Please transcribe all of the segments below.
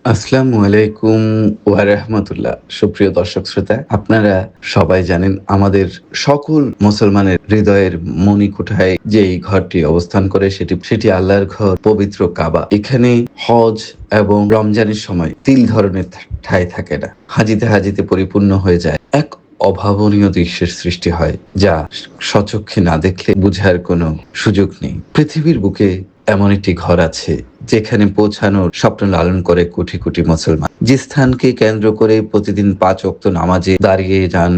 আসসালামু আলাইকুম ওয়া রাহমাতুল্লাহ। সুপ্রিয় দর্শক শ্রোতা, আপনারা সবাই জানেন আমাদের সকল মুসলমানের হৃদয়ের মণিকোঠায় যে এই ঘরটি অবস্থান করে সেটি আল্লাহর ঘর, পবিত্র কাবা। এখানে হজ এবং রমজানের সময় তিল ধরনের ঠাঁই থাকে না, হাজিতে হাজিতে পরিপূর্ণ হয়ে যায়। এক অভাবনীয় দৃশ্যের সৃষ্টি হয়, যা স্বচক্ষে না দেখলে বুঝার কোনো সুযোগ নেই। পৃথিবীর বুকে এমন একটি ঘর আছে যেখানে পৌঁছানোর স্বপ্ন লালন করে কোটি কোটি মুসলমান, যে স্থানকে কেন্দ্র করে প্রতিদিন 5 ওয়াক্ত নামাজে দাঁড়িয়ে যান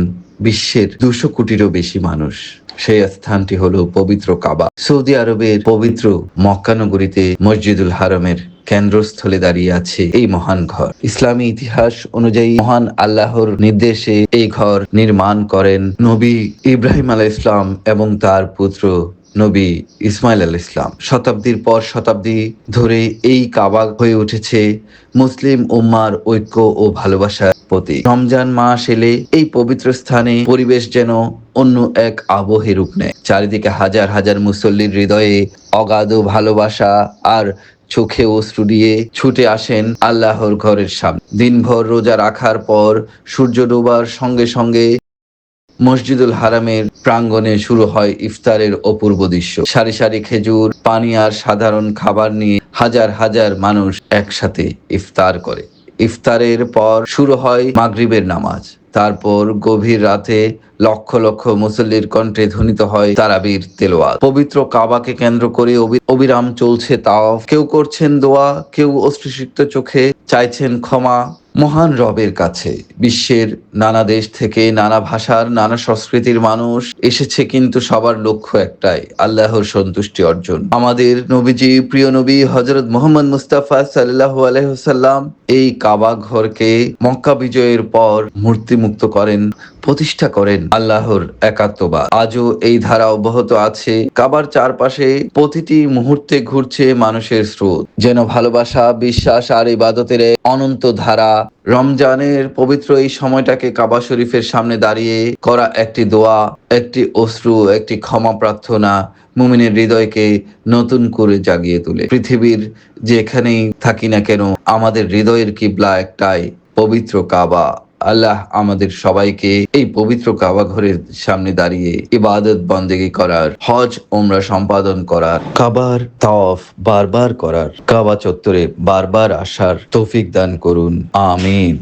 বিশ্বের 200 কোটিরও বেশি মানুষ। সেই স্থানটি হলো পবিত্র কাবা। সৌদি আরবের পবিত্র মক্কা নগরীতে মসজিদুল হারামের কেন্দ্রস্থলে দাঁড়িয়ে আছে এই মহান ঘর। ইসলামী ইতিহাস অনুযায়ী মহান আল্লাহর নির্দেশে এই ঘর নির্মাণ করেন নবী ইব্রাহিম আলাইহিস সালাম এবং তার পুত্র নবী ইসমাইল আলাইহিস সালাম। শতাব্দীর পর শতাব্দী ধরে এই কাবা হয়ে উঠেছে মুসলিম উম্মার ঐক্য ও ভালোবাসার প্রতীক। রমজান মাস এলে এই পবিত্র স্থানে পরিবেশ যেন অন্য এক আবহে রূপ নেয়। চারিদিকে হাজার হাজার মুসল্লির হৃদয়ে অগাধ ভালোবাসা আর চোখে অশ্রু দিয়ে ছুটে আসেন আল্লাহর ঘরের সামনে। দিনভর রোজা রাখার পর সূর্য ডোবার সঙ্গে সঙ্গে মসজিদুল হারামের প্রাঙ্গণে শুরু হয় ইফতারের অপূর্ব দৃশ্য। সারি সারি খেজুর, পানি আর সাধারণ খাবার নিয়ে হাজার হাজার মানুষ একসাথে ইফতার করে। ইফতারের পর শুরু হয় মাগরিবের নামাজ। তারপর গভীর রাতে লক্ষ লক্ষ মুসল্লির কণ্ঠে ধ্বনিত হয় তারাবির তেলাওয়াত। পবিত্র কাবাকে কেন্দ্র করে অবিরাম চলছে তাওয়াফ। কেউ করছেন দোয়া, কেউ অশ্রুসিক্ত চোখে চাইছেন ক্ষমা মহান রবের কাছে। বিশ্বের নানা দেশ থেকে, নানা ভাষার, নানা সংস্কৃতির মানুষ এসেছে, কিন্তু সবার লক্ষ্য একটাই, আল্লাহর সন্তুষ্টি অর্জন। আমাদের নবীজি, প্রিয় নবী হযরত মুহাম্মদ মুস্তাফা সাল্লাল্লাহু আলাইহি ওয়াসাল্লাম এই কাবা ঘরকে মক্কা বিজয়ের পর মূর্তিমুক্ত করেন, প্রতিষ্ঠা করেন আল্লাহর একাত্মবাদ। আজও এই ধারা অব্যাহত আছে। কাবার চারপাশে প্রতিটি মুহূর্তে ঘুরছে মানুষের স্রোত, যেন ভালোবাসা, বিশ্বাস আর ইবাদতের অনন্ত ধারা। রমজানের পবিত্র এই সময়টাকে কাবা শরীফের সামনে দাঁড়িয়ে করা একটি দোয়া, একটি অশ্রু, একটি ক্ষমা প্রার্থনা মুমিনের হৃদয়কে নতুন করে জাগিয়ে তোলে। পৃথিবীর যেখানেই থাকি না কেন, আমাদের হৃদয়ের কিবলা একটাই, পবিত্র কাবা। আল্লাহ আমাদের সবাইকে এই পবিত্র কাবা ঘরের সামনে দাঁড়িয়ে ইবাদত বন্দেগী করার, হজ ওমরা সম্পাদন করার, কাবার তাওয়াফ বারবার করার, কাবা চত্বরে বারবার আসার তৌফিক দান করুন। আমিন।